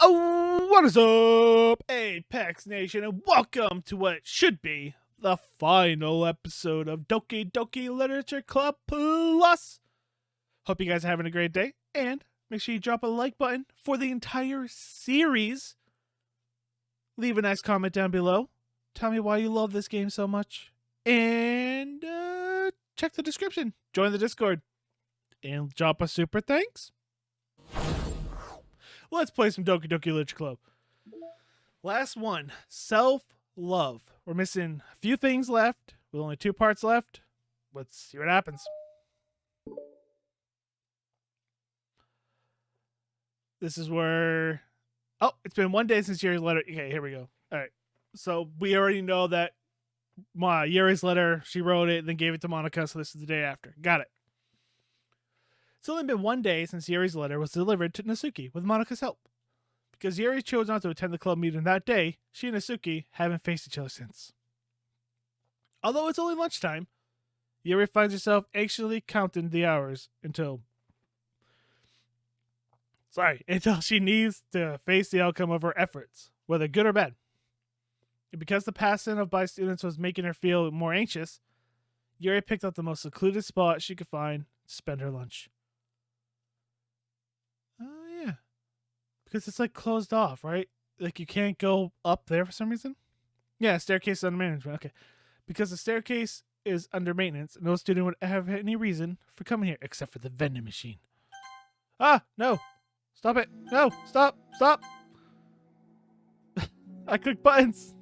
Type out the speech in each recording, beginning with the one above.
Oh, what is up, Apex Nation, and welcome to what should be the final episode of Doki Doki Literature Club Plus. Hope you guys are having a great day, and make sure you drop a like button for the entire series. Leave a nice comment down below. Tell me why you love this game so much. And check the description. Join the Discord. And drop a super thanks. Let's play some Doki Doki Literature Club. Last one, self-love. We're missing a few things left, with only 2 parts left. Let's see what happens. This is where... Oh, it's been 1 day since Yuri's letter. Okay, here we go. All right. So we already know that Yuri's letter, she wrote it, then gave it to Monica, so this is the day after. Got it. It's only been 1 day since Yuri's letter was delivered to Natsuki with Monika's help. Because Yuri chose not to attend the club meeting that day, she and Natsuki haven't faced each other since. Although it's only lunchtime, Yuri finds herself anxiously counting the hours until she needs to face the outcome of her efforts, whether good or bad. And because the passing of by students was making her feel more anxious, Yuri picked out the most secluded spot she could find to spend her lunch. Oh, yeah. Because it's like closed off, right? Like you can't go up there for some reason? Yeah, staircase is under management. Okay. Because the staircase is under maintenance, no student would have any reason for coming here except for the vending machine. Ah, no. Stop it. No, stop. Stop. I click buttons.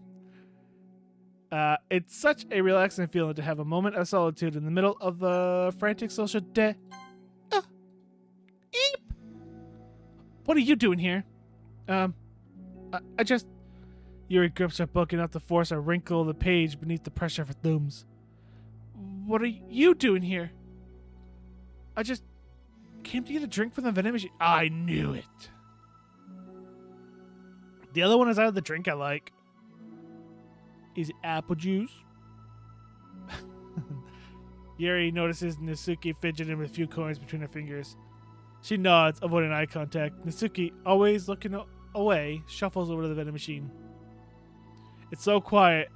It's such a relaxing feeling to have a moment of solitude in the middle of the frantic social day. Eep. What are you doing here? I just... Yuri grips her book enough to force a wrinkle of the page beneath the pressure of her thumbs. What are you doing here? I just came to get a drink from the vending machine. I knew it. The other one is out of the drink I like. Is it apple juice? Yuri notices Natsuki fidgeting with a few coins between her fingers. She nods, avoiding eye contact. Natsuki, always looking away, shuffles over to the vending machine. It's so quiet.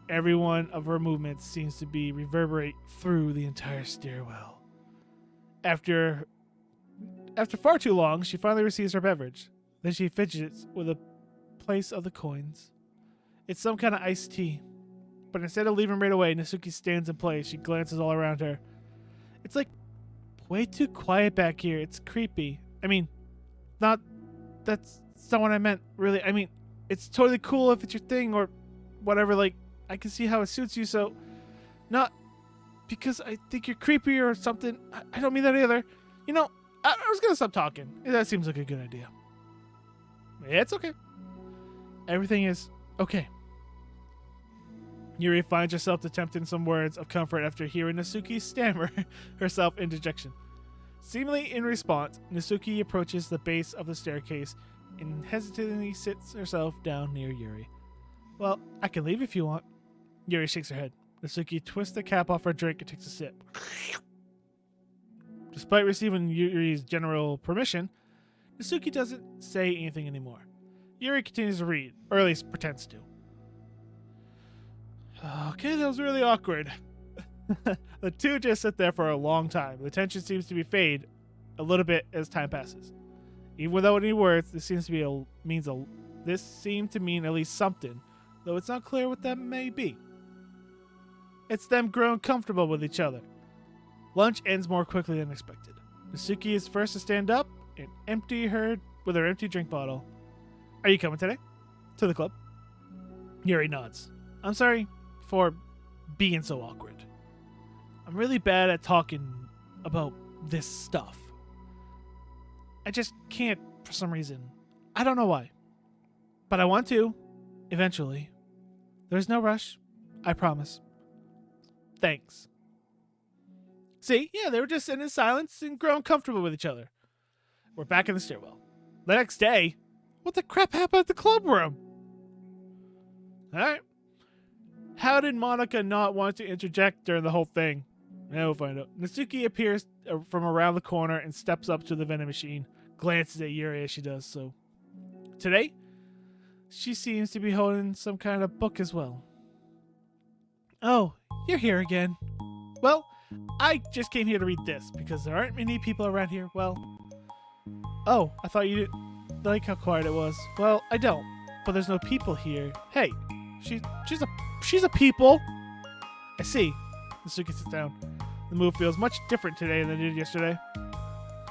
Every one of her movements seems to be reverberate through the entire stairwell. After far too long, she finally receives her beverage. Then she fidgets with a place of the coins. It's some kind of iced tea. But instead of leaving right away, Natsuki stands in place. She glances all around her. It's like way too quiet back here. It's creepy. I mean, that's not what I meant, really. I mean, it's totally cool if it's your thing or whatever. Like, I can see how it suits you, so not because I think you're creepy or something. I don't mean that either. You know, I was going to stop talking. That seems like a good idea. It's okay. Everything is okay. Yuri finds herself attempting some words of comfort after hearing Natsuki stammer herself in dejection. Seemingly in response, Natsuki approaches the base of the staircase and hesitantly sits herself down near Yuri. Well, I can leave if you want. Yuri shakes her head. Natsuki twists the cap off her drink and takes a sip. Despite receiving Yuri's general permission, Natsuki doesn't say anything anymore. Yuri continues to read, or at least pretends to. Okay, that was really awkward. The two just sit there for a long time. The tension seems to fade a little bit as time passes. Even without any words, this seemed to mean at least something, though it's not clear what that may be. It's them growing comfortable with each other. Lunch ends more quickly than expected. Natsuki is first to stand up and empty her with her empty drink bottle. Are you coming today? To the club? Yuri nods. I'm sorry for being so awkward. I'm really bad at talking about this stuff. I just can't for some reason. I don't know why. But I want to, eventually. There's no rush. I promise. Thanks. See? Yeah, they were just sitting in silence and growing comfortable with each other. We're back in the stairwell. The next day, what the crap happened at the club room? Alright. How did Monica not want to interject during the whole thing? Now we'll find out. Natsuki appears from around the corner and steps up to the vending machine, glances at Yuri as she does so. Today, she seems to be holding some kind of book as well. Oh, you're here again. Well, I just came here to read this because there aren't many people around here. Well, oh, I thought you didn't like how quiet it was. Well, I don't, but there's no people here. Hey, she's a people. I see. Natsuki sits down. The mood feels much different today than it did yesterday.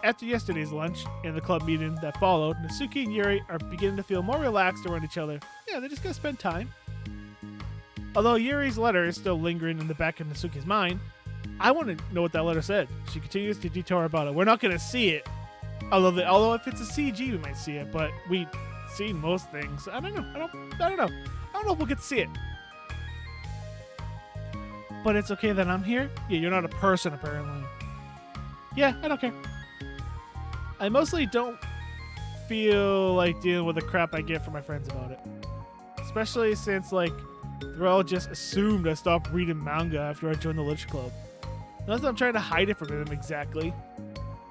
After yesterday's lunch and the club meeting that followed, Natsuki and Yuri are beginning to feel more relaxed around each other. Yeah, they're just gonna spend time. Although Yuri's letter is still lingering in the back of Natsuki's mind, I want to know what that letter said. She continues to detour about it. We're not gonna see it. Although if it's a CG, we might see it, but we've seen most things. I don't know. I don't know. I don't know if we'll get to see it. But it's okay that I'm here? Yeah, you're not a person, apparently. Yeah, I don't care. I mostly don't feel like dealing with the crap I get from my friends about it. Especially since, like, they're all just assumed I stopped reading manga after I joined the Literature Club. Not that I'm trying to hide it from them exactly,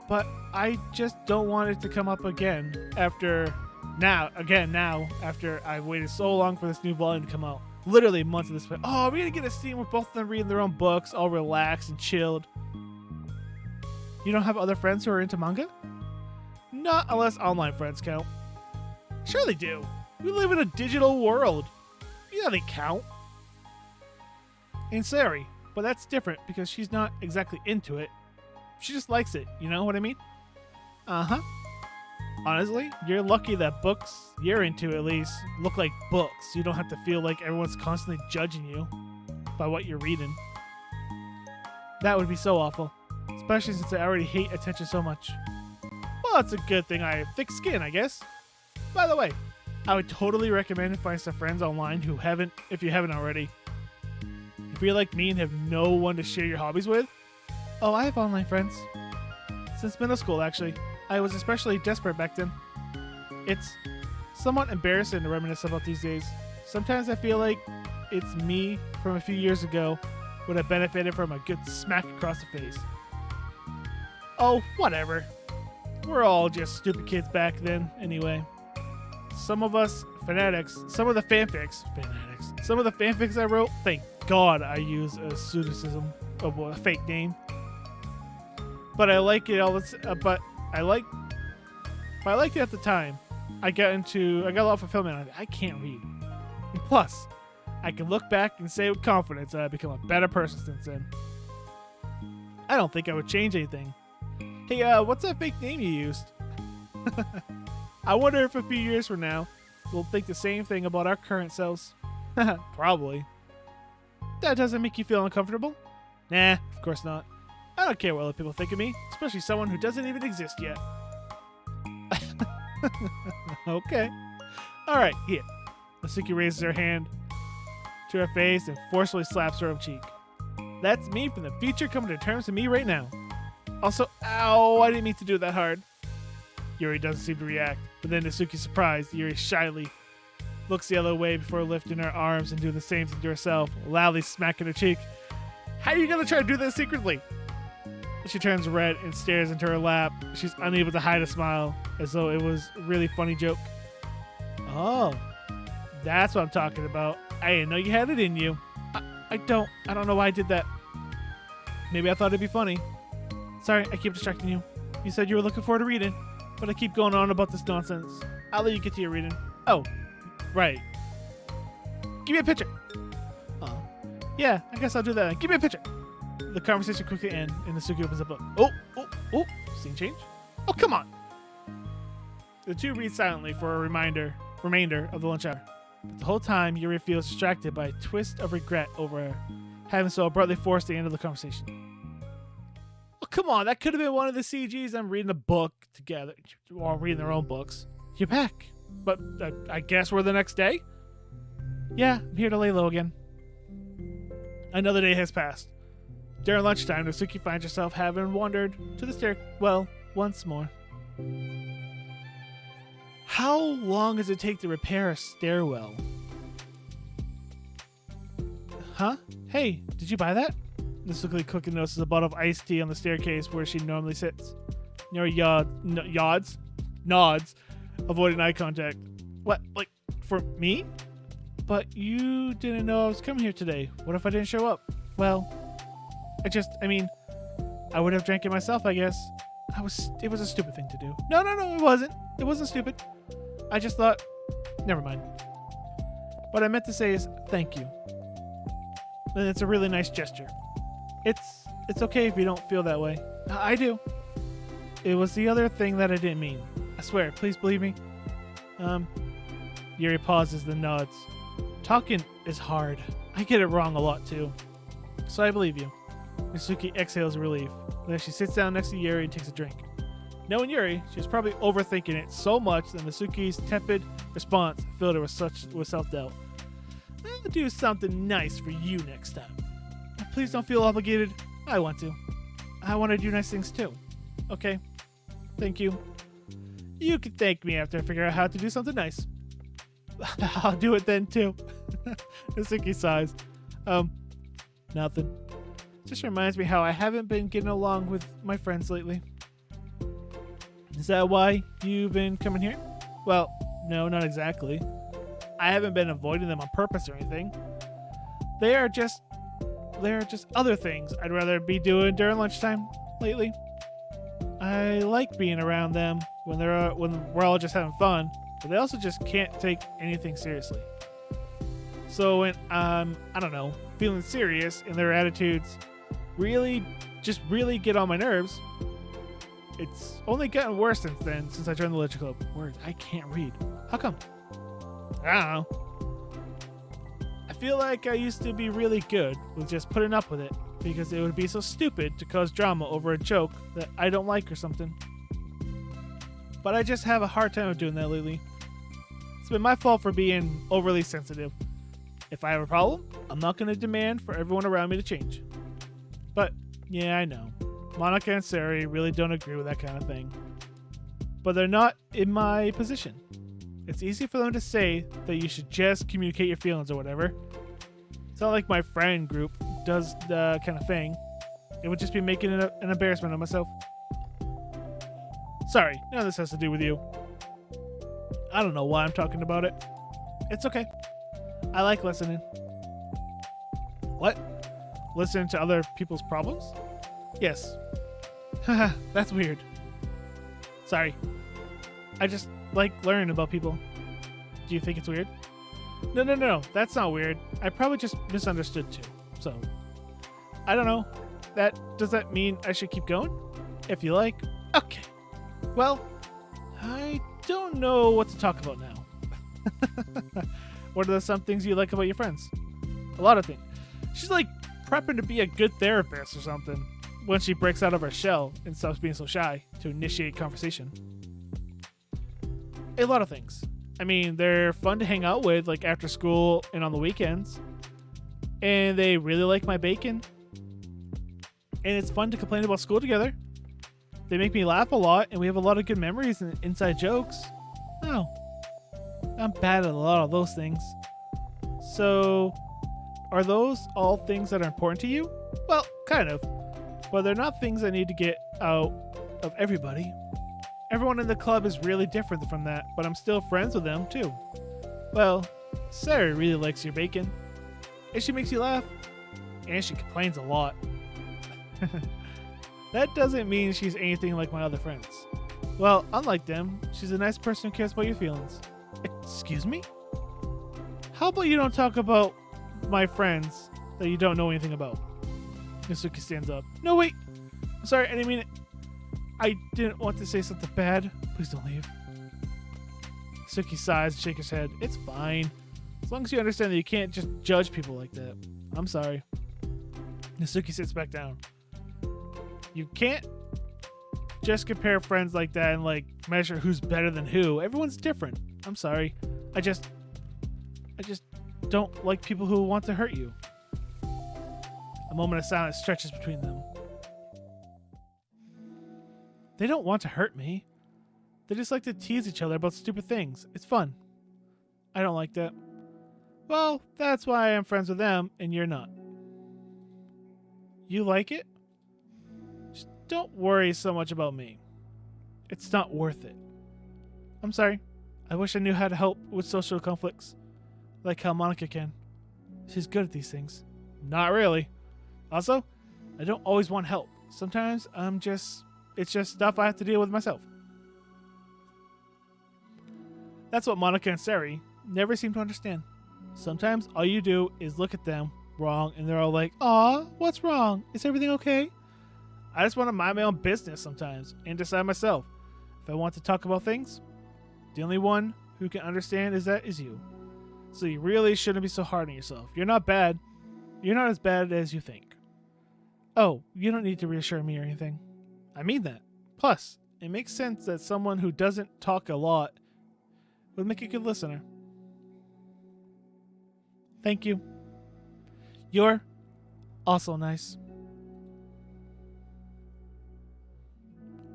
but I just don't want it to come up again after I've waited so long for this new volume to come out. Literally months of this point. Oh, we're gonna get a scene where both of them reading their own books, all relaxed and chilled. You don't have other friends who are into manga? Not unless online friends count. Sure they do. We live in a digital world. Yeah, they count. And sorry, but that's different because she's not exactly into it. She just likes it, you know what I mean? Uh-huh. Honestly, you're lucky that books you're into at least look like books. You don't have to feel like everyone's constantly judging you by what you're reading. That would be so awful, especially since I already hate attention so much. Well, it's a good thing I have thick skin, I guess. By the way, I would totally recommend finding some friends online if you haven't already. If you're like me and have no one to share your hobbies with. Oh, I have online friends. Since middle school, actually. I was especially desperate back then. It's somewhat embarrassing to reminisce about these days. Sometimes I feel like it's me from a few years ago would have benefited from a good smack across the face. Oh, whatever. We're all just stupid kids back then, anyway. Some of us fanatics, some of the fanfics I wrote, thank God I use a pseudonym of a fake name. But I like it all. I liked it at the time. I got a lot of fulfillment out of it. I can't read. And plus, I can look back and say with confidence that I've become a better person since then. I don't think I would change anything. Hey, what's that fake name you used? I wonder if a few years from now, we'll think the same thing about our current selves. Probably. That doesn't make you feel uncomfortable? Nah, of course not. I don't care what other people think of me, especially someone who doesn't even exist yet. Okay. Alright, here. Natsuki raises her hand to her face and forcefully slaps her cheek. That's me from the future coming to terms with me right now. Also, ow, I didn't mean to do that hard. Yuri doesn't seem to react, but then Natsuki's surprised. Yuri shyly looks the other way before lifting her arms and doing the same thing to herself, loudly smacking her cheek. How are you gonna try to do this secretly? She turns red and stares into her lap. She's unable to hide a smile, as though it was a really funny joke. Oh, that's what I'm talking about. I didn't know you had it in you. I don't know why I did that. Maybe I thought it'd be funny. Sorry, I keep distracting you. You said you were looking forward to reading, but I keep going on about this nonsense. I'll let you get to your reading. Oh, right. Give me a picture. Oh, yeah, I guess I'll do that. Give me a picture. The conversation quickly ends, and Natsuki opens the book. Oh, scene change? Oh, come on. The two read silently for a remainder of the lunch hour. But the whole time, Yuri feels distracted by a twist of regret over having so abruptly forced the end of the conversation. Oh, come on. That could have been one of the CGs. I'm reading a book together, while reading their own books. You're back. But I guess we're the next day? Yeah, I'm here to lay low again. Another day has passed. During lunchtime, Natsuki finds herself having wandered to the stairwell once more. How long does it take to repair a stairwell? Huh? Hey, did you buy that? Nasuki quickly notices a bottle of iced tea on the staircase where she normally sits. Nori nods, avoiding eye contact. What, like, for me? But you didn't know I was coming here today. What if I didn't show up? Well, I would have drank it myself, I guess. It was a stupid thing to do. No, it wasn't. It wasn't stupid. I just thought, never mind. What I meant to say is thank you. And it's a really nice gesture. It's okay if you don't feel that way. I do. It was the other thing that I didn't mean. I swear, please believe me. Yuri pauses, then nods. Talking is hard. I get it wrong a lot too. So I believe you. Nasuki exhales in relief. Then she sits down next to Yuri and takes a drink. Knowing Yuri, she was probably overthinking it so much that Nasuki's tepid response filled her with self-doubt. I'll do something nice for you next time. Please don't feel obligated. I want to. I want to do nice things too. Okay. Thank you. You can thank me after I figure out how to do something nice. I'll do it then too. Nasuki sighs. Nothing. Just reminds me how I haven't been getting along with my friends lately. Is that why you've been coming here? Well, no, not exactly. I haven't been avoiding them on purpose or anything. They are just other things I'd rather be doing during lunchtime lately. I like being around them when we're all just having fun, but they also just can't take anything seriously. So when I don't know, feeling serious and their attitudes really get on my nerves. It's only gotten worse since then, since I joined the Literature Club. Word, I can't read. How come? I don't know. I feel like I used to be really good with just putting up with it, because it would be so stupid to cause drama over a joke that I don't like or something. But I just have a hard time of doing that lately. It's been my fault for being overly sensitive. If I have a problem, I'm not going to demand for everyone around me to change. But, yeah, I know. Monica and Sari really don't agree with that kind of thing. But they're not in my position. It's easy for them to say that you should just communicate your feelings or whatever. It's not like my friend group does the kind of thing. It would just be making an embarrassment of myself. Sorry, none of this has to do with you. I don't know why I'm talking about it. It's okay. I like listening. What? Listening to other people's problems? Yes. Haha, that's weird. Sorry. I just like learning about people. Do you think it's weird? No. That's not weird. I probably just misunderstood too. So, I don't know. Does that mean I should keep going? If you like. Okay. Well, I don't know what to talk about now. What are some things you like about your friends? A lot of things. She's like prepping to be a good therapist or something when she breaks out of her shell and stops being so shy to initiate conversation. A lot of things. I mean, they're fun to hang out with, like after school and on the weekends. And they really like my bacon. And it's fun to complain about school together. They make me laugh a lot, and we have a lot of good memories and inside jokes. Oh, I'm bad at a lot of those things. So, are those all things that are important to you? Well, kind of. But they're not things I need to get out of everybody. Everyone in the club is really different from that, but I'm still friends with them, too. Well, Sarah really likes your bacon. And she makes you laugh. And she complains a lot. That doesn't mean she's anything like my other friends. Well, unlike them, she's a nice person who cares about your feelings. Excuse me? How about you don't talk about my friends that you don't know anything about? Nasuki stands up. No, wait. I'm sorry, I didn't mean it. I didn't want to say something bad. Please don't leave. Nasuki sighs and shakes his head. It's fine. As long as you understand that you can't just judge people like that. I'm sorry. Nasuki sits back down. You can't just compare friends like that and like measure who's better than who. Everyone's different. I'm sorry. I just don't like people who want to hurt you. A moment of silence stretches between them. They don't want to hurt me. They just like to tease each other about stupid things. It's fun. I don't like that. Well, that's why I'm friends with them and you're not. You like it? Just don't worry so much about me. It's not worth it. I'm sorry. I wish I knew how to help with social conflicts. Like how Monica can. She's good at these things. Not really. Also, I don't always want help. Sometimes it's just stuff I have to deal with myself. That's what Monica and Sari never seem to understand. Sometimes all you do is look at them wrong and they're all like, "Aw, what's wrong? Is everything okay?" I just want to mind my own business sometimes and decide myself. If I want to talk about things, the only one who can understand is you. So you really shouldn't be so hard on yourself. You're not bad. You're not as bad as you think. Oh, you don't need to reassure me or anything. I mean that. Plus, it makes sense that someone who doesn't talk a lot would make a good listener. Thank you. You're also nice.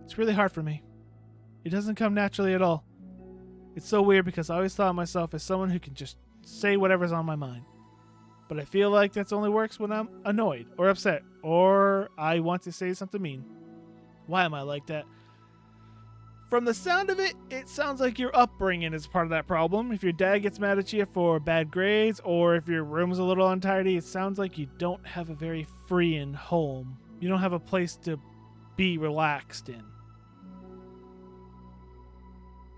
It's really hard for me. It doesn't come naturally at all. It's so weird because I always thought of myself as someone who can just say whatever's on my mind. But I feel like that only works when I'm annoyed or upset or I want to say something mean. Why am I like that? From the sound of it, it sounds like your upbringing is part of that problem. If your dad gets mad at you for bad grades or if your room's a little untidy, it sounds like you don't have a very freeing home. You don't have a place to be relaxed in.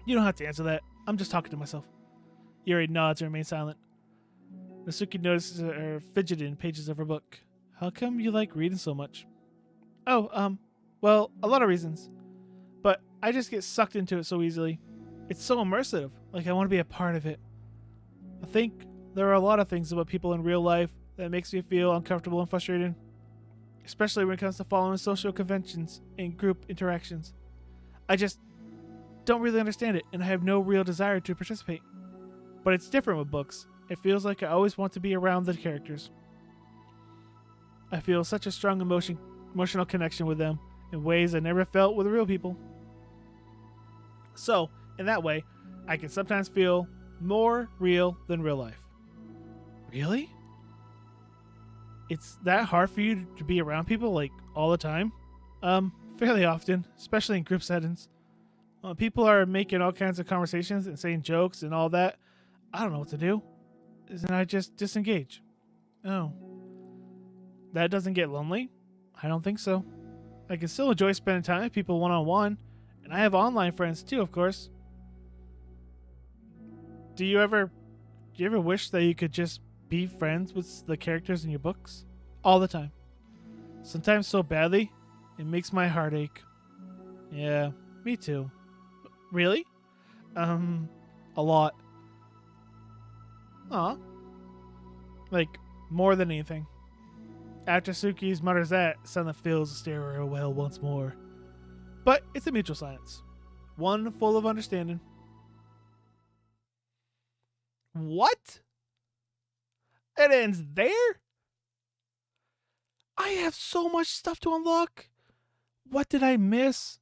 You don't have to answer that. I'm just talking to myself. Yuri nods and remains silent. Nasuki notices her fidgeting in pages of her book. How come you like reading so much? Oh, well, a lot of reasons. But I just get sucked into it so easily. It's so immersive, like I want to be a part of it. I think there are a lot of things about people in real life that makes me feel uncomfortable and frustrated. Especially when it comes to following social conventions and group interactions. I just don't really understand it, and I have no real desire to participate. But it's different with books. It feels like I always want to be around the characters. I feel such a strong emotional connection with them in ways I never felt with real people. So, in that way, I can sometimes feel more real than real life. Really? It's that hard for you to be around people, like, all the time? Fairly often, especially in group settings. People are making all kinds of conversations and saying jokes and all that. I don't know what to do. And I just disengage. Oh. That doesn't get lonely? I don't think so. I can still enjoy spending time with people one-on-one, and I have online friends too, of course. Do you ever wish that you could just be friends with the characters in your books? All the time. Sometimes so badly, it makes my heart ache. Yeah, me too. Really? A lot. Aw. Like, more than anything. After Suki's mutters that, Sana fills the stairwell well once more. But it's a mutual silence. One full of understanding. What? It ends there? I have so much stuff to unlock. What did I miss?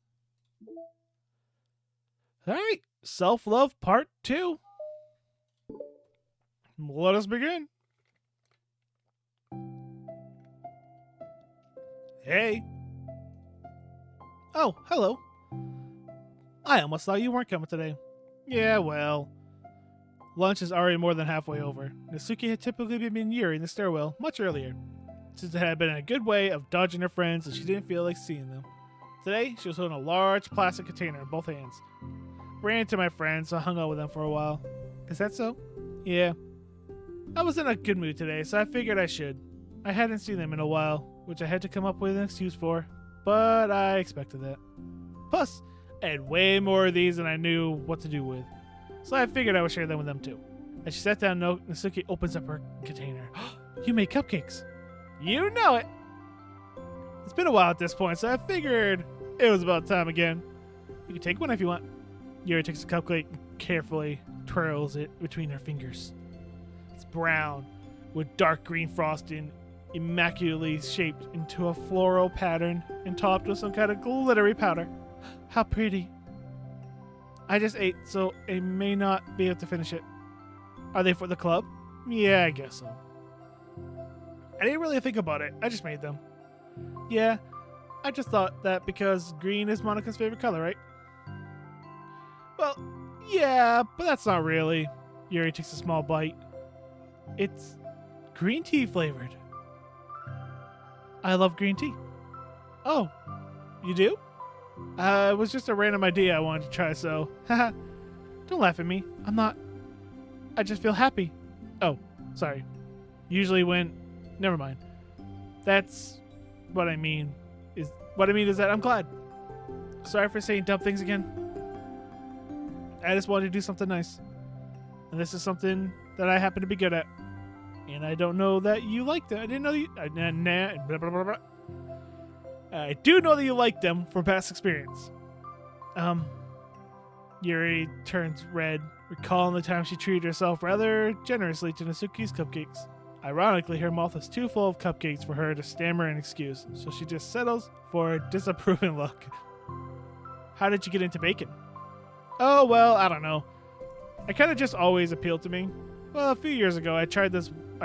Alright, Self-Love Part 2. Let us begin. Hey. Oh, hello. I almost thought you weren't coming today. Yeah, well. Lunch is already more than halfway over. Nasuki had typically been Yuri in the stairwell much earlier, since it had been a good way of dodging her friends and she didn't feel like seeing them. Today, she was holding a large plastic container in both hands. Ran into my friends, so I hung out with them for a while. Is that so? Yeah. I was in a good mood today, so I figured I should. I hadn't seen them in a while, which I had to come up with an excuse for, but I expected that. Plus, I had way more of these than I knew what to do with, so I figured I would share them with them too. As she sat down, Nasuki opens up her container. You made cupcakes. You know it. It's been a while at this point, so I figured it was about time again. You can take one if you want. Yuri takes a cupcake and carefully twirls it between her fingers. It's brown with dark green frosting, immaculately shaped into a floral pattern and topped with some kind of glittery powder. How pretty. I just ate, so I may not be able to finish it. Are they for the club? Yeah, I guess so. I didn't really think about it. I just made them. Yeah, I just thought that because green is Monica's favorite color, right? Well, yeah, but that's not really. Yuri takes a small bite. It's green tea flavored. I love green tea. Oh, you do? It was just a random idea I wanted to try, so. Haha. Don't laugh at me. I'm not. I just feel happy. Oh, sorry. Usually when. Never mind. That's what I mean. What I mean is that I'm glad. Sorry for saying dumb things again. I just wanted to do something nice. And this is something that I happen to be good at. And I don't know that you like them. I didn't know you. Blah, blah, blah, blah. I do know that you like them from past experience. Yuri turns red, recalling the time she treated herself rather generously to Nasuki's cupcakes. Ironically, her mouth is too full of cupcakes for her to stammer an excuse, so she just settles for a disapproving look. How did you get into bacon? Oh, well, I don't know. It kind of just always appealed to me. Well, a few years ago, I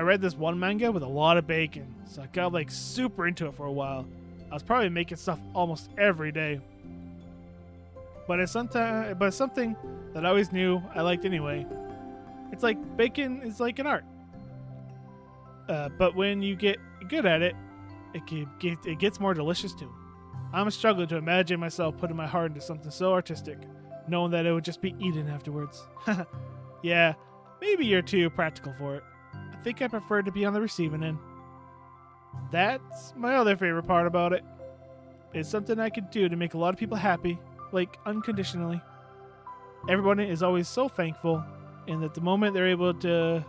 read this one manga with a lot of bacon, so I got like super into it for a while. I was probably making stuff almost every day. But it's something that I always knew I liked anyway. It's like bacon is like an art. But when you get good at it, it gets more delicious too. I'm struggling to imagine myself putting my heart into something so artistic, knowing that it would just be eaten afterwards. Yeah, maybe you're too practical for it. I think I prefer to be on the receiving end. That's my other favorite part about it. It's something I could do to make a lot of people happy, like unconditionally. Everyone is always so thankful, and at the moment they're able to...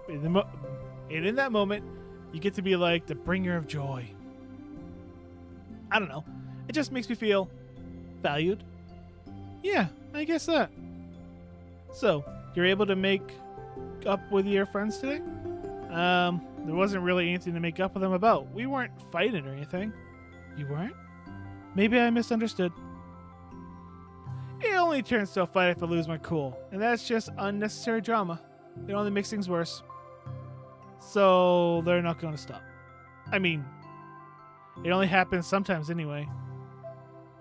and in that moment, you get to be like the bringer of joy. I don't know. It just makes me feel valued. Yeah, I guess that. So, you're able to make up with your friends today? There wasn't really anything to make up with them about. We weren't fighting or anything. You weren't? Maybe I misunderstood. It only turns to a fight if I lose my cool, and that's just unnecessary drama. It only makes things worse. So, they're not going to stop. I mean, it only happens sometimes anyway.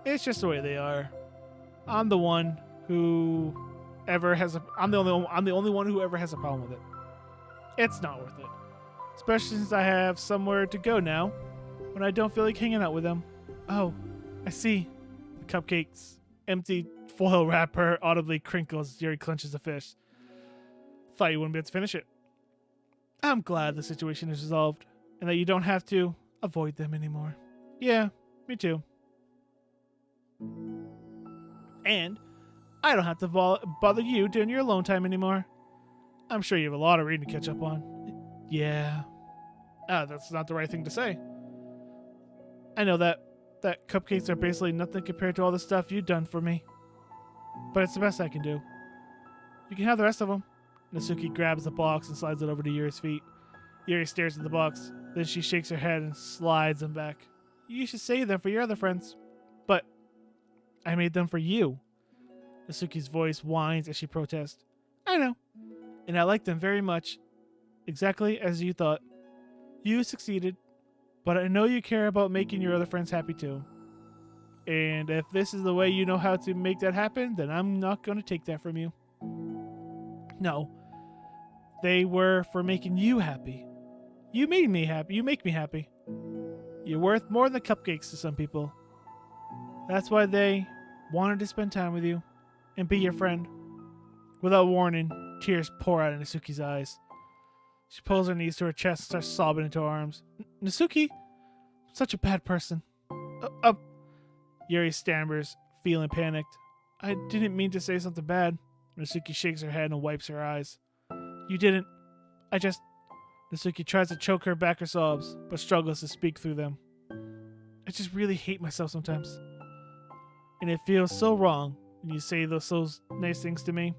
It's just the way they are. I'm the one who ever has I'm the only one who ever has a problem with it. It's not worth it. Especially since I have somewhere to go now when I don't feel like hanging out with them. Oh, I see. The cupcake's empty foil wrapper audibly crinkles as Yuri clenches the fish. Thought you wouldn't be able to finish it. I'm glad the situation is resolved and that you don't have to avoid them anymore. Yeah, me too. And I don't have to bother you during your alone time anymore. I'm sure you have a lot of reading to catch up on. Yeah. That's not the right thing to say. I know that cupcakes are basically nothing compared to all the stuff you've done for me. But it's the best I can do. You can have the rest of them. Nasuki grabs the box and slides it over to Yuri's feet. Yuri stares at the box. Then she shakes her head and slides them back. You should save them for your other friends. But I made them for you. Nasuki's voice whines as she protests. I know. And I like them very much. Exactly as you thought. You succeeded. But I know you care about making your other friends happy too. And if this is the way you know how to make that happen, then I'm not going to take that from you. No. They were for making you happy. You made me happy. You make me happy. You're worth more than cupcakes to some people. That's why they wanted to spend time with you and be your friend. Without warning, tears pour out of Nasuki's eyes. She pulls her knees to her chest and starts sobbing into her arms. Nasuki? Such a bad person. Yuri stammers, feeling panicked. I didn't mean to say something bad. Nasuki shakes her head and wipes her eyes. You didn't. Nasuki tries to choke her back her sobs, but struggles to speak through them. I just really hate myself sometimes. And it feels so wrong when you say those nice things to me.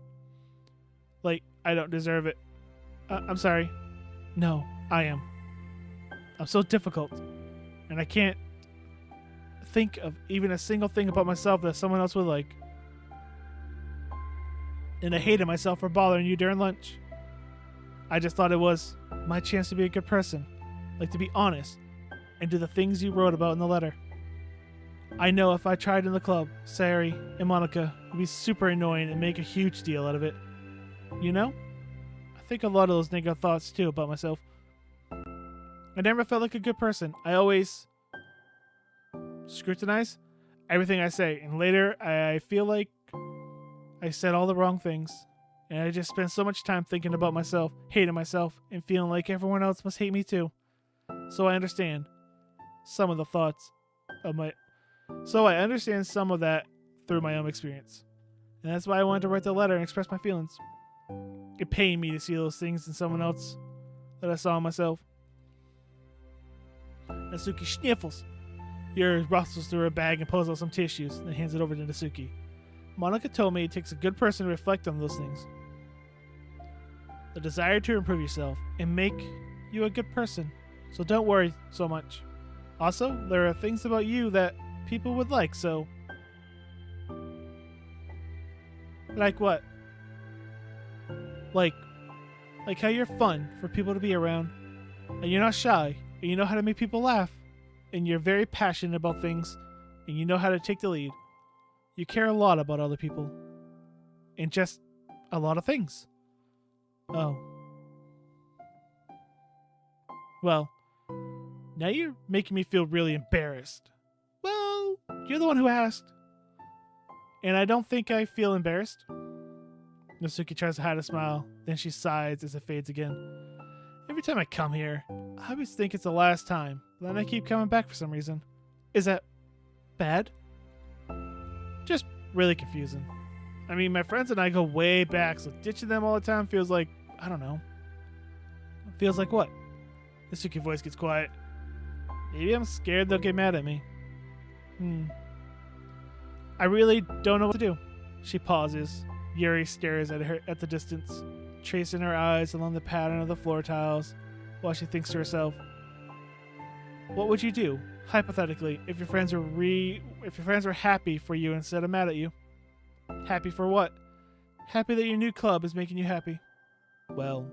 Like, I don't deserve it. I'm sorry. No, I am. I'm so difficult. And I can't think of even a single thing about myself that someone else would like. And I hated myself for bothering you during lunch. I just thought it was my chance to be a good person. Like, to be honest. and do the things you wrote about in the letter. I know if I tried in the club, Sari and Monica would be super annoying and make a huge deal out of it. You know? I think a lot of those negative thoughts too about myself. I never felt like a good person. I always scrutinize everything I say, and later I feel like I said all the wrong things, and I just spend so much time thinking about myself, hating myself, and feeling like everyone else must hate me too. So I understand some of the thoughts of my... So I understand some of that through my own experience. And that's why I wanted to write the letter and express my feelings. It pained me to see those things in someone else that I saw in myself. Natsuki sniffles. Yuri rustles through her bag and pulls out some tissues and hands it over to Natsuki. Monica told me it takes a good person to reflect on those things. The desire to improve yourself and make you a good person. So don't worry so much. Also, there are things about you that people would like, so... Like what? Like how you're fun for people to be around, and you're not shy, and you know how to make people laugh, and you're very passionate about things, and you know how to take the lead. You care a lot about other people, and just a lot of things. Oh. Well, now you're making me feel really embarrassed. Well, you're the one who asked. And I don't think I feel embarrassed. Natsuki tries to hide a smile, then she sighs as it fades again. Every time I come here, I always think it's the last time, but then I keep coming back for some reason. Is that bad? Just really confusing. I mean, my friends and I go way back, so ditching them all the time feels like, I don't know. Feels like what? Natsuki's voice gets quiet. Maybe I'm scared they'll get mad at me. I really don't know what to do. She pauses. Yuri stares at her at the distance, tracing her eyes along the pattern of the floor tiles, while she thinks to herself, what would you do, hypothetically, if your friends were happy for you instead of mad at you? Happy for what? Happy that your new club is making you happy. Well,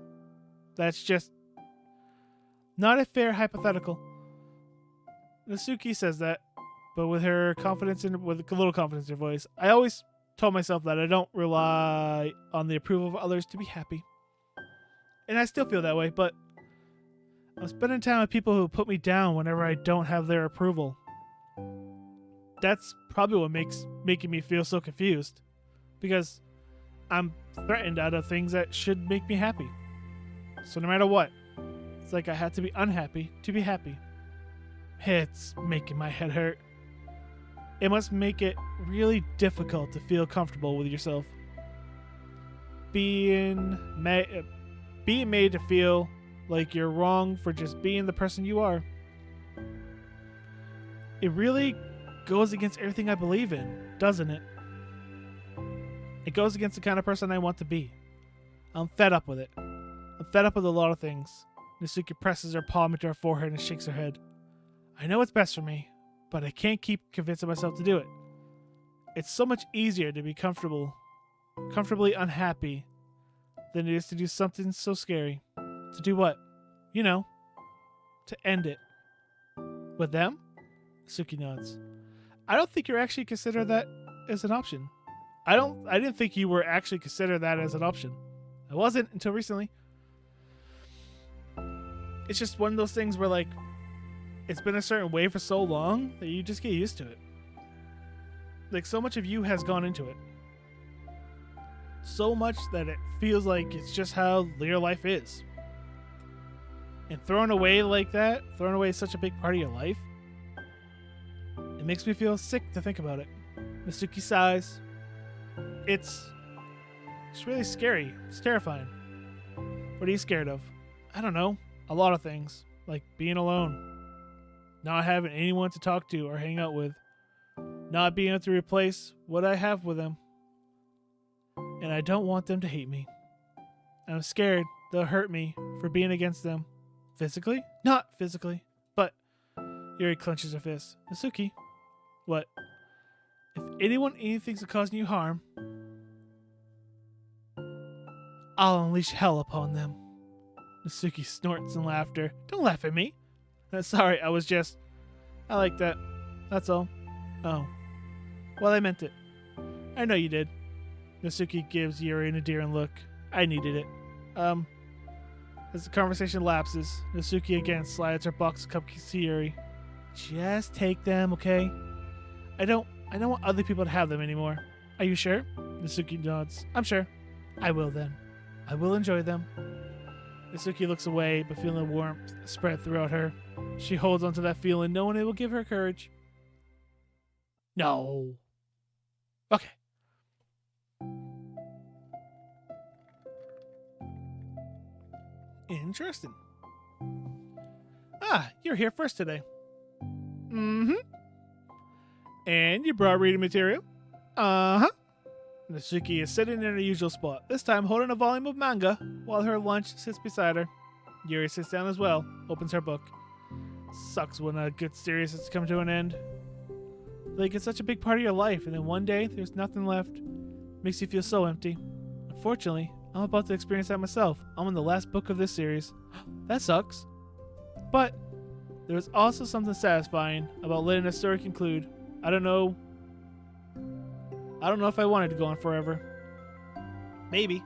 that's just not a fair hypothetical. Natsuki says that, but with a little confidence in her voice. I always told myself that I don't rely on the approval of others to be happy. And I still feel that way, but I'm spending time with people who put me down whenever I don't have their approval. That's probably what making me feel so confused. Because I'm threatened out of things that should make me happy. So no matter what, it's like I have to be unhappy to be happy. It's making my head hurt. It must make it really difficult to feel comfortable with yourself. Being made to feel like you're wrong for just being the person you are. It really goes against everything I believe in, doesn't it? It goes against the kind of person I want to be. I'm fed up with it. I'm fed up with a lot of things. Natsuki presses her palm into her forehead and shakes her head. I know what's best for me, but I can't keep convincing myself to do it. It's so much easier to be comfortably unhappy than it is to do something so scary. To do what? You know, to end it. With them? Suki nods. I don't think you're actually consider that as an option. I didn't think you were actually consider that as an option. I wasn't until recently. It's just one of those things where, like, it's been a certain way for so long that you just get used to it. Like, so much of you has gone into it. So much that it feels like it's just how your life is. And thrown away like that, throwing away such a big part of your life, it makes me feel sick to think about it. Natsuki sighs. It's really scary. It's terrifying. What are you scared of? I don't know. A lot of things. Like being alone. Not having anyone to talk to or hang out with. Not being able to replace what I have with them. And I don't want them to hate me. I'm scared they'll hurt me for being against them. Physically? Not physically. But Yuri clenches her fist. Natsuki, what? If anyone thinks of causing you harm, I'll unleash hell upon them. Natsuki snorts in laughter. Don't laugh at me. Sorry, I like that. That's all. Oh. Well, I meant it. I know you did. Nasuki gives Yuri an endearing look. I needed it. As the conversation lapses, Nasuki again slides her box of cupcakes to Yuri. Just take them, okay? I don't want other people to have them anymore. Are you sure? Nasuki nods. I'm sure. I will then. I will enjoy them. Nasuki looks away, but feeling the warmth spread throughout her. She holds onto that feeling, knowing it will give her courage. No. Okay. Interesting. Ah, you're here first today. Mm-hmm. And you brought reading material? Uh-huh. Nasuki is sitting in her usual spot, this time holding a volume of manga, while her lunch sits beside her. Yuri sits down as well, opens her book. Sucks when a good series has to come to an end. Like, it's such a big part of your life, and then one day, there's nothing left. Makes you feel so empty. Unfortunately, I'm about to experience that myself. I'm on the last book of this series. That sucks. But there's also something satisfying about letting a story conclude. I don't know if I wanted to go on forever. Maybe.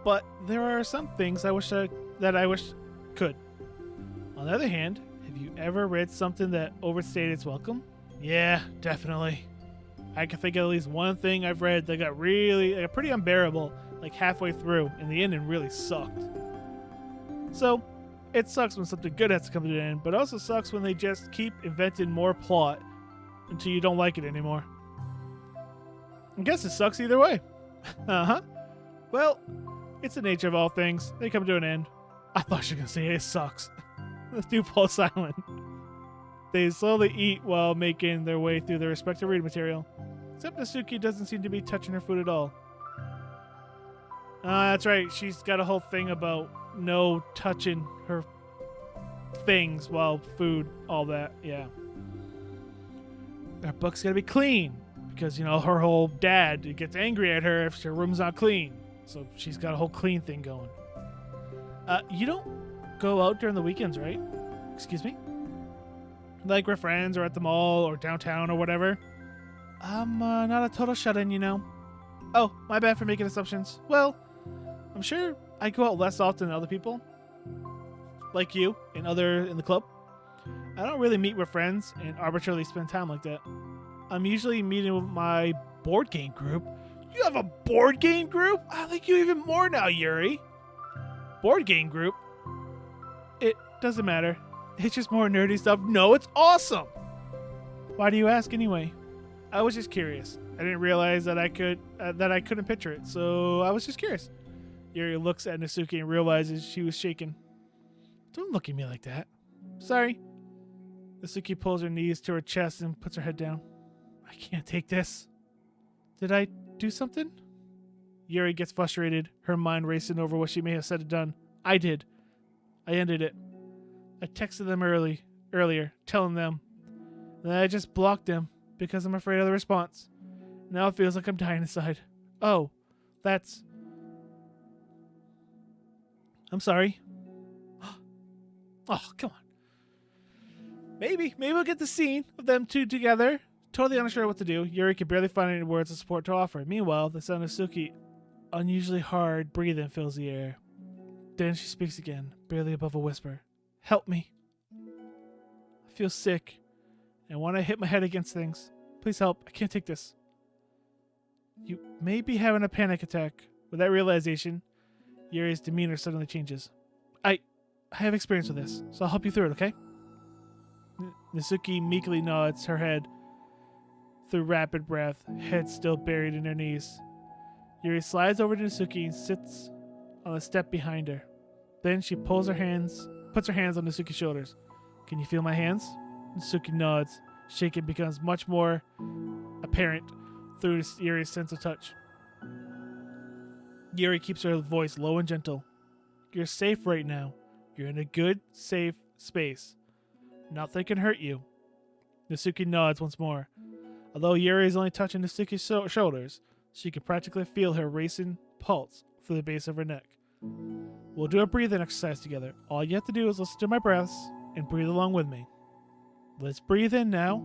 But there are some things I wish could. On the other hand, have you ever read something that overstayed its welcome? Yeah, definitely. I can think of at least one thing I've read that got pretty unbearable, like halfway through, and the ending really sucked. So, it sucks when something good has to come to an end, but it also sucks when they just keep inventing more plot until you don't like it anymore. I guess it sucks either way. Uh-huh. Well, it's the nature of all things. They come to an end. I thought you were going to say it sucks. Let's do Paul silent. They slowly eat while making their way through their respective reading material. Except Nasuki doesn't seem to be touching her food at all. That's right. She's got a whole thing about no touching her things while food, all that. Yeah. Her book's got to be clean. Because, her whole dad gets angry at her if her room's not clean. So she's got a whole clean thing going. You don't go out during the weekends, right? Excuse me? Like we're friends or at the mall or downtown or whatever? I'm not a total shut-in, Oh, my bad for making assumptions. Well, I'm sure I go out less often than other people. Like you in the club. I don't really meet with friends and arbitrarily spend time like that. I'm usually meeting with my board game group. You have a board game group? I like you even more now, Yuri. Board game group? It doesn't matter. It's just more nerdy stuff. No, it's awesome. Why do you ask anyway? I was just curious. I didn't realize that I couldn't picture it, so I was just curious. Yuri looks at Nasuki and realizes she was shaken. Don't look at me like that. Sorry. Nasuki pulls her knees to her chest and puts her head down. I can't take this. Did I do something? Yuri gets frustrated, her mind racing over what she may have said and done. I did. I ended it. I texted them earlier, telling them. And then I just blocked them because I'm afraid of the response. Now it feels like I'm dying inside. Oh, that's... I'm sorry. Oh, come on. Maybe we'll get the scene of them two together. Totally unsure what to do, Yuri can barely find any words of support to offer. Meanwhile, the sound of Nasuki unusually hard breathing fills the air. Then she speaks again, barely above a whisper. Help me. I feel sick, and when I hit my head against things, please help. I can't take this. You may be having a panic attack. With that realization, Yuri's demeanor suddenly changes. I have experience with this, so I'll help you through it, okay? Nasuki meekly nods her head through rapid breath, head still buried in her knees. Yuri slides over to Nasuki and sits on the step behind her. Then she puts her hands on Nasuki's shoulders. Can you feel my hands? Nasuki nods. Shaking becomes much more apparent through Yuri's sense of touch. Yuri keeps her voice low and gentle. You're safe right now. You're in a good, safe space. Nothing can hurt you. Nasuki nods once more. Although Yuri is only touching Nasuki's shoulders, she can practically feel her racing pulse through the base of her neck. We'll do a breathing exercise together. All you have to do is listen to my breaths and breathe along with me. Let's breathe in now.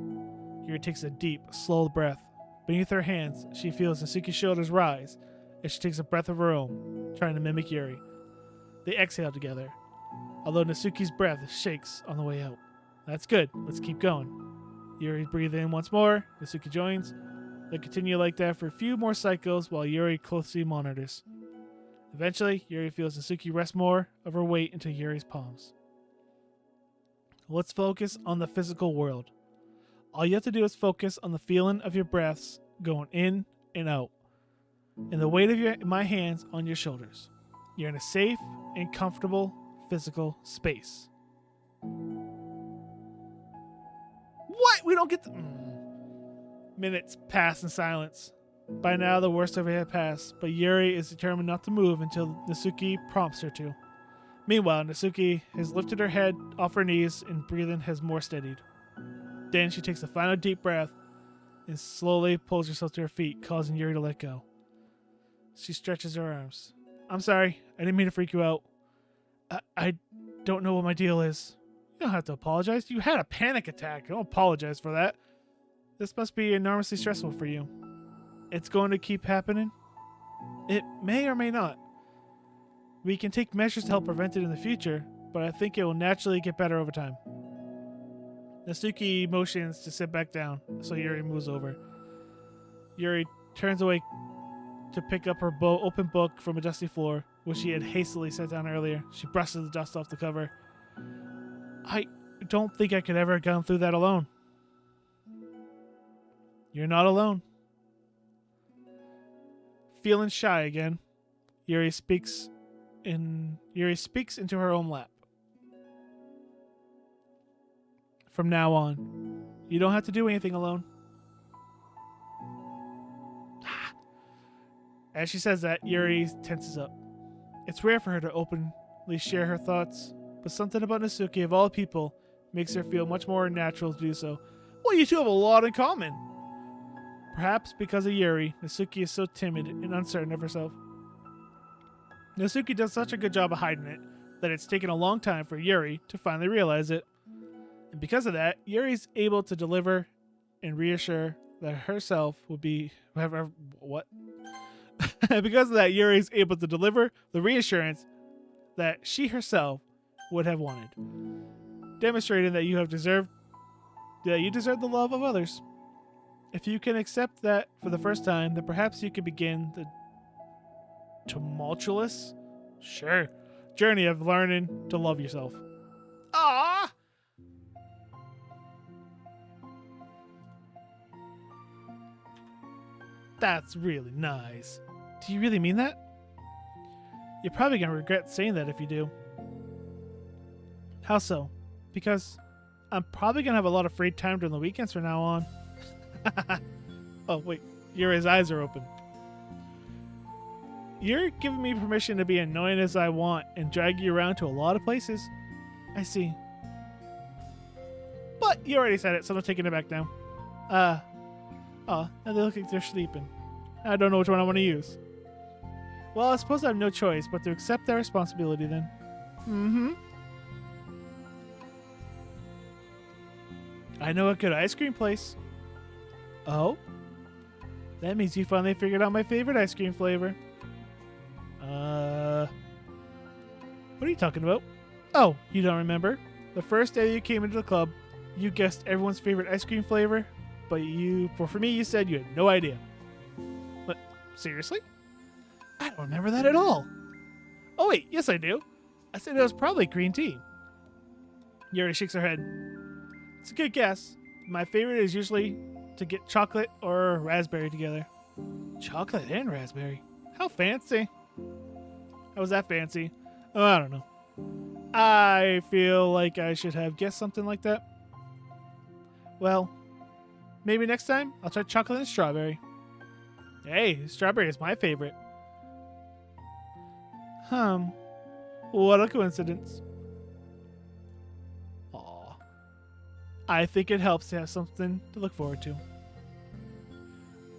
Yuri takes a deep, slow breath. Beneath her hands, she feels Nasuki's shoulders rise as she takes a breath of her own, trying to mimic Yuri. They exhale together, although Nasuki's breath shakes on the way out. That's good. Let's keep going. Yuri breathes in once more. Nasuki joins. They continue like that for a few more cycles while Yuri closely monitors. Eventually, Yuri feels Nasuki rest more of her weight into Yuri's palms. Let's focus on the physical world. All you have to do is focus on the feeling of your breaths going in and out, and the weight of my hands on your shoulders. You're in a safe and comfortable physical space. What? We don't get the... Minutes pass in silence. By now, the worst of it had passed, but Yuri is determined not to move until Nasuki prompts her to. Meanwhile, Nasuki has lifted her head off her knees and breathing has more steadied. Then she takes a final deep breath and slowly pulls herself to her feet, causing Yuri to let go. She stretches her arms. I'm sorry. I didn't mean to freak you out. I don't know what my deal is. You don't have to apologize. You had a panic attack. Don't apologize for that. This must be enormously stressful for you. It's going to keep happening? It may or may not. We can take measures to help prevent it in the future, but I think it will naturally get better over time. Nasuki motions to sit back down, so Yuri moves over. Yuri turns away to pick up her open book from a dusty floor, which she had hastily set down earlier. She brushes the dust off the cover. I don't think I could ever have gone through that alone. You're not alone. Feeling shy again, Yuri speaks into her own lap. From now on, you don't have to do anything alone. As she says that, Yuri tenses up. It's rare for her to openly share her thoughts, but something about Nasuki, of all people, makes her feel much more natural to do so. Well, you two have a lot in common. Perhaps because of Yuri, Nasuki is so timid and uncertain of herself. Nasuki does such a good job of hiding it that it's taken a long time for Yuri to finally realize it. And because of that, Yuri's able to deliver and reassure that herself would be... What? Because of that, Yuri's able to deliver the reassurance that she herself would have wanted, demonstrating that you deserve the love of others. If you can accept that for the first time, then perhaps you can begin the tumultuous, journey of learning to love yourself. Ah! That's really nice. Do you really mean that? You're probably going to regret saying that if you do. How so? Because I'm probably going to have a lot of free time during the weekends from now on. Oh, wait. Yuri's eyes are open. You're giving me permission to be annoying as I want and drag you around to a lot of places. I see. But you already said it, so I'm taking it back now. Now they look like they're sleeping. I don't know which one I want to use. Well, I suppose I have no choice but to accept that responsibility then. Mm-hmm. I know a good ice cream place. Oh? That means you finally figured out my favorite ice cream flavor. What are you talking about? Oh, you don't remember? The first day you came into the club, you guessed everyone's favorite ice cream flavor, but for me, you said you had no idea. But, seriously? I don't remember that at all. Oh wait, yes I do. I said it was probably green tea. Yuri shakes her head. It's a good guess. My favorite is usually to get chocolate or raspberry together. Chocolate and raspberry? How fancy. How was that fancy? Oh, I don't know. I feel like I should have guessed something like that. Well, maybe next time I'll try chocolate and strawberry. Hey, strawberry is my favorite. What a coincidence. Aw. I think it helps to have something to look forward to.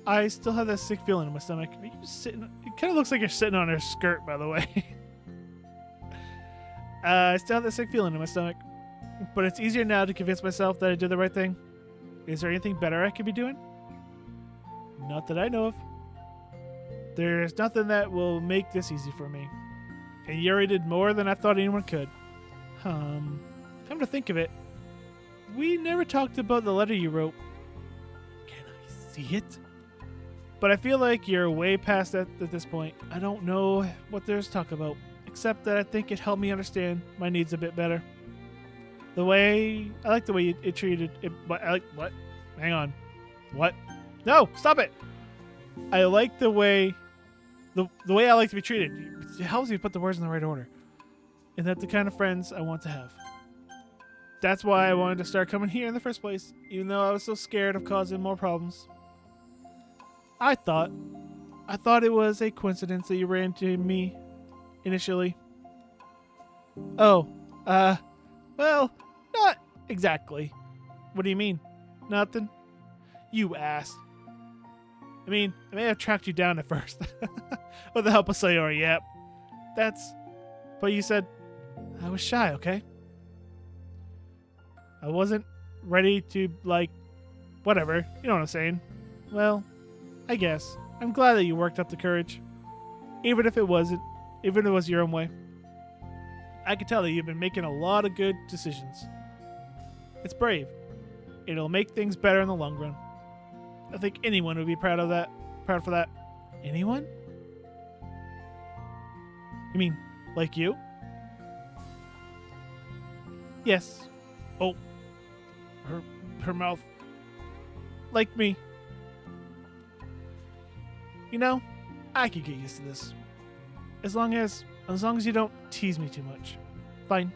I still have that sick feeling in my stomach. Are you just sitting? It kind of looks like you're sitting on her skirt, by the way. I still have that sick feeling in my stomach. But it's easier now to convince myself that I did the right thing. Is there anything better I could be doing? Not that I know of. There's nothing that will make this easy for me. And Yuri did more than I thought anyone could. Come to think of it, we never talked about the letter you wrote. Can I see it? But I feel like you're way past that at this point. I don't know what there's to talk about, except that I think it helped me understand my needs a bit better. I like the way it treated it, but I like, what? Hang on. What? No, stop it. I like the way I like to be treated. It helps me put the words in the right order. And that's the kind of friends I want to have. That's why I wanted to start coming here in the first place, even though I was so scared of causing more problems. I thought it was a coincidence that you ran into me initially. Oh, well, not exactly. What do you mean? Nothing? You asked. I mean, I may have tracked you down at first. With the help of Sayori, yep. But you said I was shy, okay? I wasn't ready to, whatever. You know what I'm saying. Well, I guess. I'm glad that you worked up the courage. Even if it was your own way. I can tell that you've been making a lot of good decisions. It's brave. It'll make things better in the long run. I think anyone would be proud for that. Anyone? You mean, like you? Yes. Oh. Her mouth. Like me. You know, I could get used to this. As long as you don't tease me too much. Fine.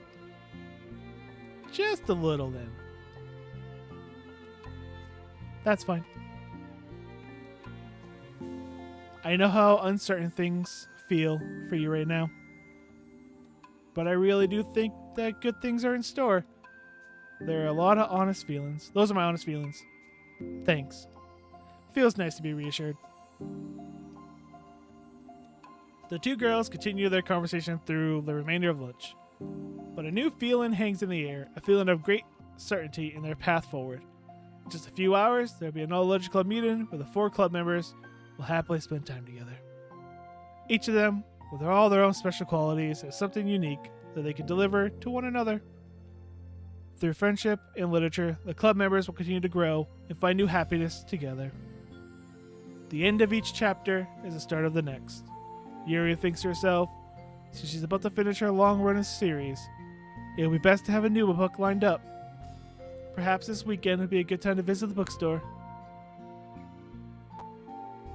Just a little then. That's fine. I know how uncertain things feel for you right now. But I really do think that good things are in store. There are a lot of honest feelings. Those are my honest feelings. Thanks. Feels nice to be reassured. The two girls continue their conversation through the remainder of lunch. But a new feeling hangs in the air, a feeling of great certainty in their path forward. In just a few hours, there'll be an all-lunch club meeting where the 4 club members will happily spend time together. Each of them, with all their own special qualities, has something unique that they can deliver to one another. Through friendship and literature, the club members will continue to grow and find new happiness together. The end of each chapter is the start of the next. Yuri thinks to herself, since she's about to finish her long-running series, it would be best to have a new book lined up. Perhaps this weekend would be a good time to visit the bookstore.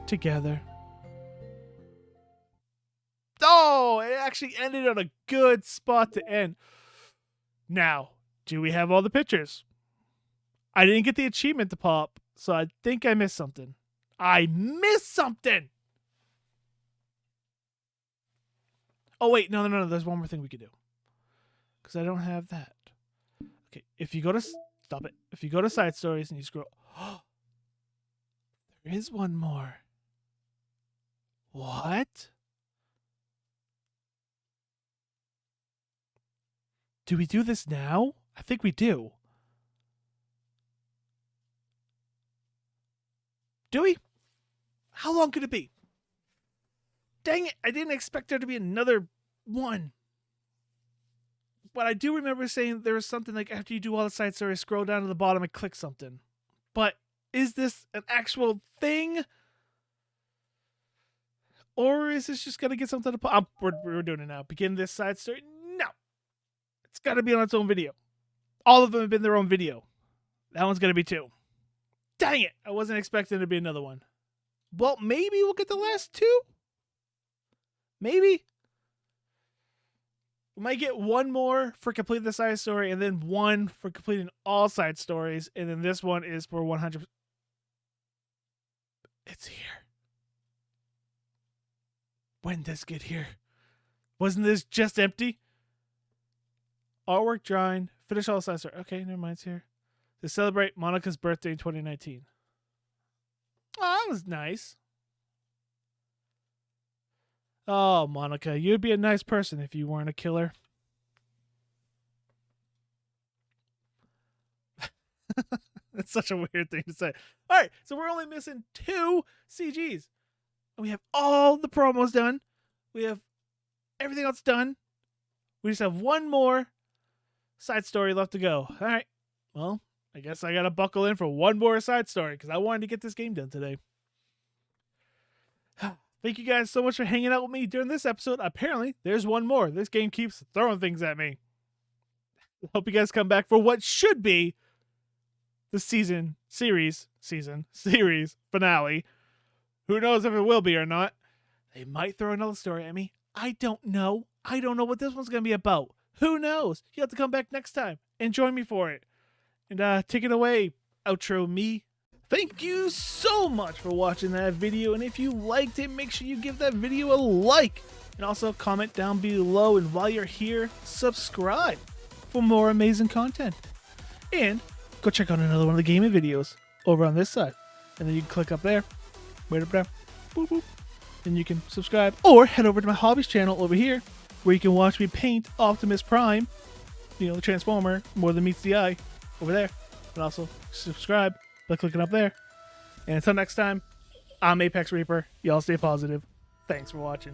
Together. Oh, it actually ended on a good spot to end. Now, do we have all the pictures? I didn't get the achievement to pop, so I think I missed something. I missed something! Oh, wait, no. There's one more thing we could do. Because I don't have that. Okay, if you go to... Stop it. If you go to side stories and you scroll... Oh, there is one more. What? Do we do this now? I think we do. Do we? How long could it be? Dang it, I didn't expect there to be another one. But I do remember saying there was something like after you do all the side stories, scroll down to the bottom and click something. But is this an actual thing? Or is this just going to get something to pop? We're doing it now. Begin this side story? No. It's got to be on its own video. All of them have been their own video. That one's going to be 2. Dang it. I wasn't expecting there to be another one. Well, maybe we'll get the last 2? Maybe. We might get one more for completing the side story and then one for completing all side stories. And then this one is for 100%. It's here. When did this get here? Wasn't this just empty? Artwork drawing. Finish all side story. Okay, never mind. It's here. To celebrate Monica's birthday in 2019. Oh, that was nice. Oh, Monica, you'd be a nice person if you weren't a killer. That's such a weird thing to say. All right, so we're only missing 2 CGs. And we have all the promos done. We have everything else done. We just have one more side story left to go. All right. Well, I guess I got to buckle in for one more side story because I wanted to get this game done today. Thank you guys so much for hanging out with me during this episode. Apparently, there's one more. This game keeps throwing things at me. Hope you guys come back for what should be the series finale. Who knows if it will be or not. They might throw another story at me. I don't know. I don't know what this one's going to be about. Who knows? You have to come back next time and join me for it. And take it away, outro me. Thank you so much for watching that video, and if you liked it, make sure you give that video a like, and also comment down below, and while you're here, subscribe for more amazing content. And go check out another one of the gaming videos over on this side, and then you can click up there, right up there, boop, boop, and you can subscribe, or head over to my hobbies channel over here, where you can watch me paint Optimus Prime, you know, the Transformer, more than meets the eye, over there, and also subscribe by clicking up there. And until next time, I'm ApexReaper. Y'all stay positive. Thanks for watching.